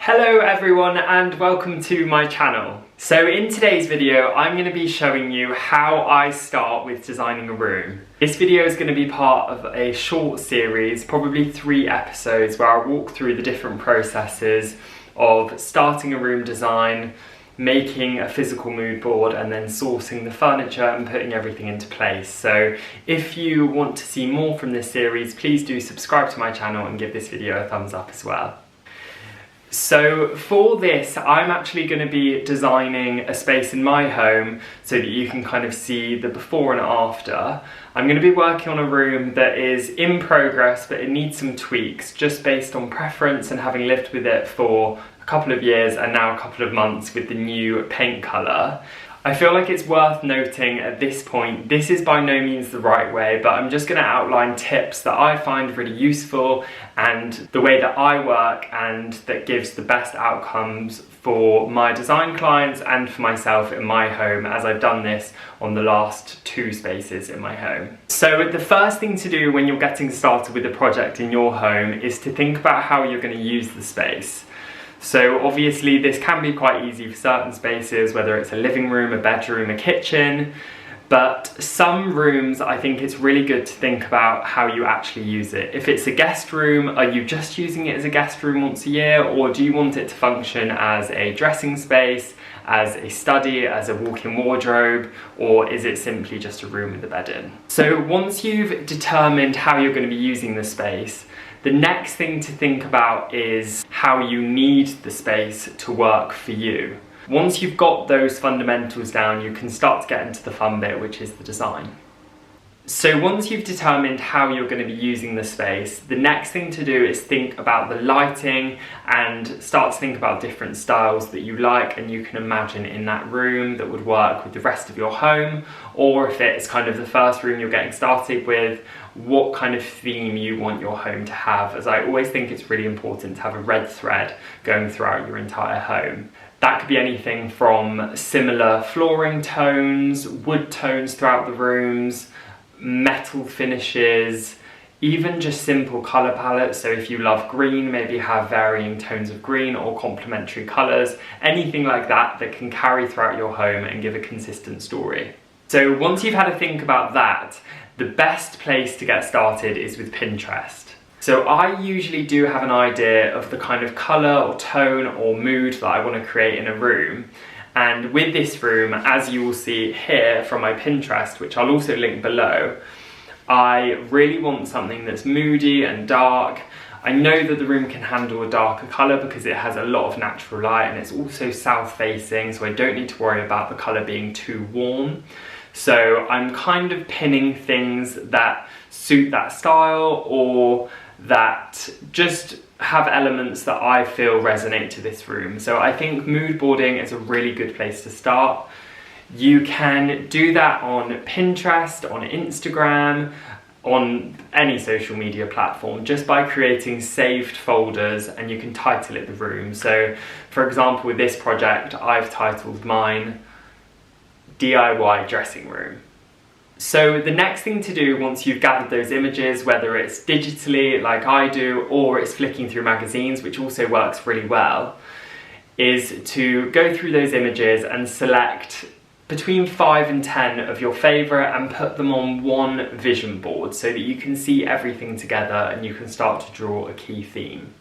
Hello everyone and welcome to my channel. So in today's video I'm going to be showing you how I start with designing a room. This video is going to be part of a short series, probably 3 episodes, where I walk through the different processes of starting a room design, making a physical mood board, and then sourcing the furniture and putting everything into place. So if you want to see more from this series, please do subscribe to my channel and give this video a thumbs up as well. So for this, I'm actually going to be designing a space in my home so that you can kind of see the before and after. I'm going to be working on a room that is in progress, but it needs some tweaks just based on preference and having lived with it for a couple of years and now a couple of months with the new paint colour. I feel like it's worth noting at this point, this is by no means the right way, but I'm just going to outline tips that I find really useful and the way that I work and that gives the best outcomes for my design clients and for myself in my home, as I've done this on the last 2 spaces in my home. So the first thing to do when you're getting started with a project in your home is to think about how you're going to use the space. So obviously this can be quite easy for certain spaces, whether it's a living room, a bedroom, a kitchen, but some rooms I think it's really good to think about how you actually use it. If it's a guest room, are you just using it as a guest room once a year, or do you want it to function as a dressing space, as a study, as a walk-in wardrobe, or is it simply just a room with a bed in? So once you've determined how you're going to be using the space, the next thing to think about is how you need the space to work for you. Once you've got those fundamentals down, you can start to get into the fun bit, which is the design. So once you've determined how you're going to be using the space, the next thing to do is think about the lighting and start to think about different styles that you like and you can imagine in that room that would work with the rest of your home, or if it's kind of the first room you're getting started with, what kind of theme you want your home to have, as I always think it's really important to have a red thread going throughout your entire home. That could be anything from similar flooring tones, wood tones throughout the rooms, metal finishes, even just simple colour palettes. So if you love green, maybe have varying tones of green or complementary colours, anything like that that can carry throughout your home and give a consistent story. So once you've had a think about that, the best place to get started is with Pinterest. So I usually do have an idea of the kind of colour or tone or mood that I want to create in a room. And with this room, as you will see here from my Pinterest, which I'll also link below, I really want something that's moody and dark. I know that the room can handle a darker colour because it has a lot of natural light and it's also south facing, so I don't need to worry about the colour being too warm. So I'm kind of pinning things that suit that style or that just have elements that I feel resonate to this room. So I think mood boarding is a really good place to start. You can do that on Pinterest, on Instagram, on any social media platform, just by creating saved folders, and you can title it the room. So for example, with this project, I've titled mine DIY dressing room. So the next thing to do once you've gathered those images, whether it's digitally like I do or it's flicking through magazines, which also works really well, is to go through those images and select between 5 and 10 of your favourite and put them on one vision board so that you can see everything together and you can start to draw a key theme.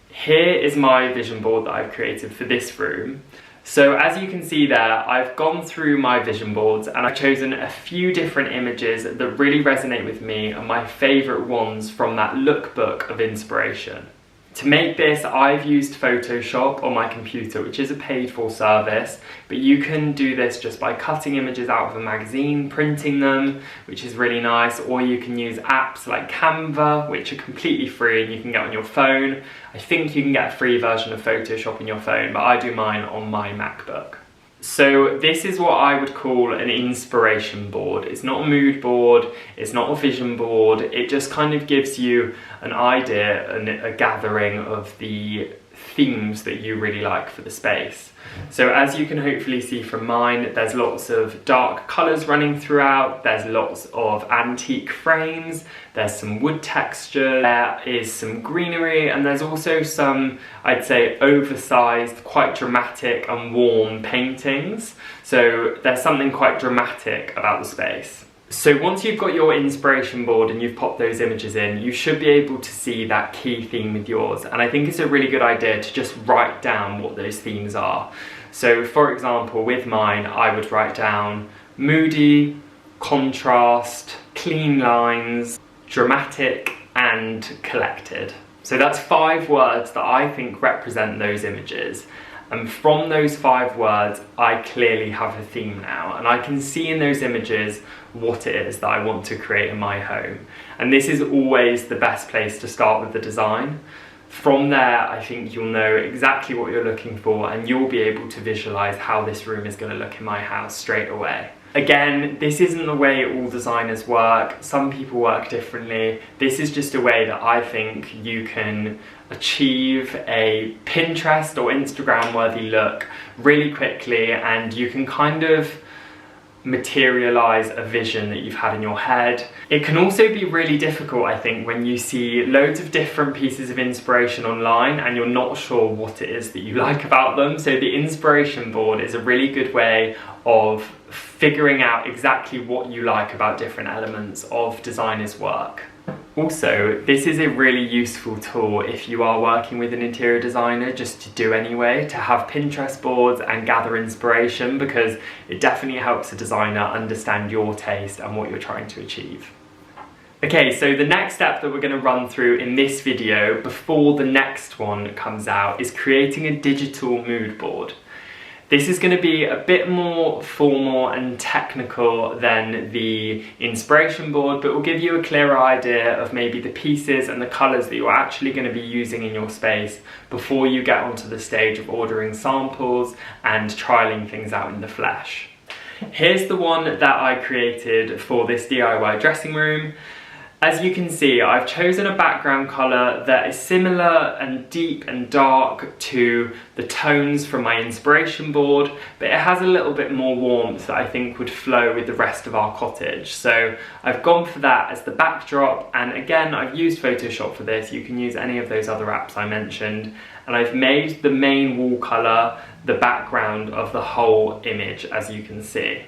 Here is my vision board that I've created for this room. So as you can see there, I've gone through my vision boards and I've chosen a few different images that really resonate with me and my favourite ones from that lookbook of inspiration. To make this, I've used Photoshop on my computer, which is a paid for service, but you can do this just by cutting images out of a magazine, printing them, which is really nice, or you can use apps like Canva, which are completely free and you can get on your phone. I think you can get a free version of Photoshop on your phone, but I do mine on my MacBook. So this is what I would call an inspiration board. It's not a mood board, it's not a vision board, it just kind of gives you an idea and a gathering of the themes that you really like for the space. So as you can hopefully see from mine, there's lots of dark colours running throughout, there's lots of antique frames, there's some wood texture, there is some greenery, and there's also some, I'd say, oversized, quite dramatic and warm paintings. So there's something quite dramatic about the space. So once you've got your inspiration board and you've popped those images in, you should be able to see that key theme with yours. And I think it's a really good idea to just write down what those themes are. So for example, with mine, I would write down moody, contrast, clean lines, dramatic, and collected. So that's 5 words that I think represent those images. And from those 5 words, I clearly have a theme now, and I can see in those images what it is that I want to create in my home. And this is always the best place to start with the design. From there, I think you'll know exactly what you're looking for, and you'll be able to visualize how this room is going to look in my house straight away. Again, this isn't the way all designers work. Some people work differently. This is just a way that I think you can achieve a Pinterest or Instagram worthy look really quickly, and you can kind of materialize a vision that you've had in your head. It can also be really difficult, I think, when you see loads of different pieces of inspiration online and you're not sure what it is that you like about them. So the inspiration board is a really good way of figuring out exactly what you like about different elements of designers' work. Also, this is a really useful tool if you are working with an interior designer, just to do anyway, to have Pinterest boards and gather inspiration, because it definitely helps a designer understand your taste and what you're trying to achieve. Okay, so the next step that we're going to run through in this video before the next one comes out is creating a digital mood board. This is going to be a bit more formal and technical than the inspiration board, but will give you a clearer idea of maybe the pieces and the colours that you're actually going to be using in your space before you get onto the stage of ordering samples and trialling things out in the flesh. Here's the one that I created for this DIY dressing room. As you can see, I've chosen a background colour that is similar and deep and dark to the tones from my inspiration board, but it has a little bit more warmth that I think would flow with the rest of our cottage. So I've gone for that as the backdrop, and again, I've used Photoshop for this. You can use any of those other apps I mentioned, and I've made the main wall colour the background of the whole image, as you can see.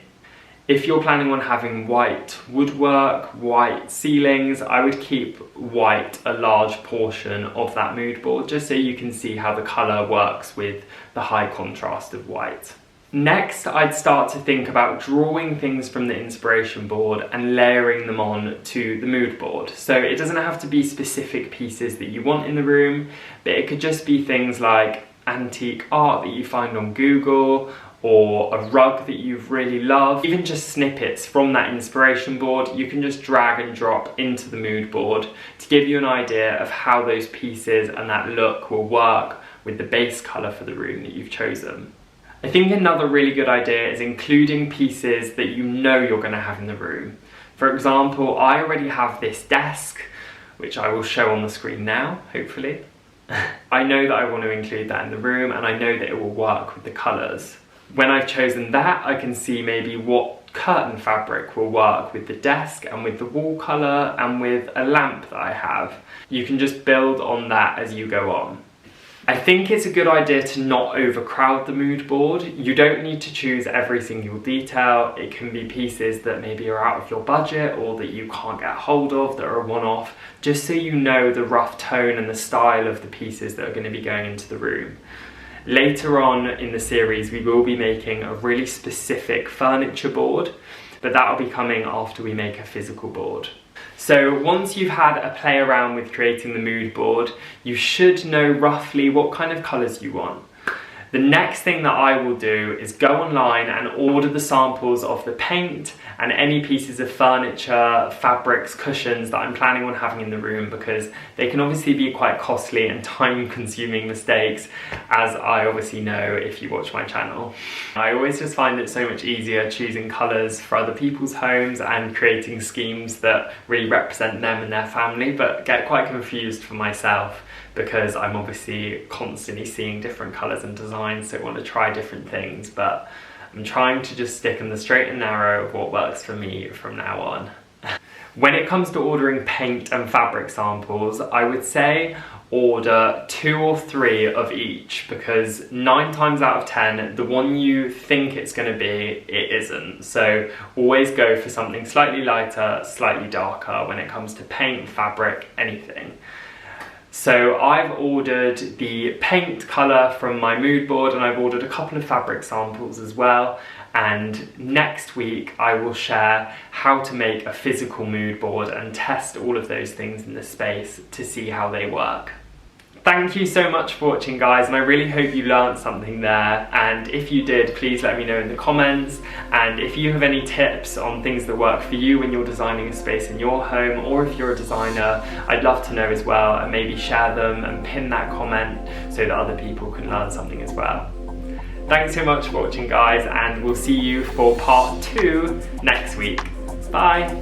If you're planning on having white woodwork, white ceilings, I would keep white a large portion of that mood board, just so you can see how the colour works with the high contrast of white. Next, I'd start to think about drawing things from the inspiration board and layering them on to the mood board. So it doesn't have to be specific pieces that you want in the room, but it could just be things like antique art that you find on Google, or a rug that you've really loved, even just snippets from that inspiration board. You can just drag and drop into the mood board to give you an idea of how those pieces and that look will work with the base colour for the room that you've chosen. I think another really good idea is including pieces that you know you're going to have in the room. For example, I already have this desk, which I will show on the screen now, hopefully. I know that I want to include that in the room, and I know that it will work with the colours. When I've chosen that, I can see maybe what curtain fabric will work with the desk and with the wall colour and with a lamp that I have. You can just build on that as you go on. I think it's a good idea to not overcrowd the mood board. You don't need to choose every single detail. It can be pieces that maybe are out of your budget or that you can't get hold of, that are a one-off, just so you know the rough tone and the style of the pieces that are going to be going into the room. Later on in the series, we will be making a really specific furniture board, but that will be coming after we make a physical board. So once you've had a play around with creating the mood board, you should know roughly what kind of colours you want. The next thing that I will do is go online and order the samples of the paint and any pieces of furniture, fabrics, cushions that I'm planning on having in the room, because they can obviously be quite costly and time-consuming mistakes, as I obviously know if you watch my channel. I always just find it so much easier choosing colours for other people's homes and creating schemes that really represent them and their family, but get quite confused for myself because I'm obviously constantly seeing different colours and designs, so I want to try different things, but I'm trying to just stick in the straight and narrow of what works for me from now on. When it comes to ordering paint and fabric samples, I would say order 2 or 3 of each, because 9 times out of 10, the one you think it's going to be, it isn't. So always go for something slightly lighter, slightly darker when it comes to paint, fabric, anything. So I've ordered the paint colour from my mood board, and I've ordered a couple of fabric samples as well. And next week I will share how to make a physical mood board and test all of those things in the space to see how they work. Thank you so much for watching, guys, and I really hope you learned something there, and if you did, please let me know in the comments. And if you have any tips on things that work for you when you're designing a space in your home, or if you're a designer, I'd love to know as well, and maybe share them and pin that comment so that other people can learn something as well. Thanks so much for watching, guys, and we'll see you for part 2 next week. Bye!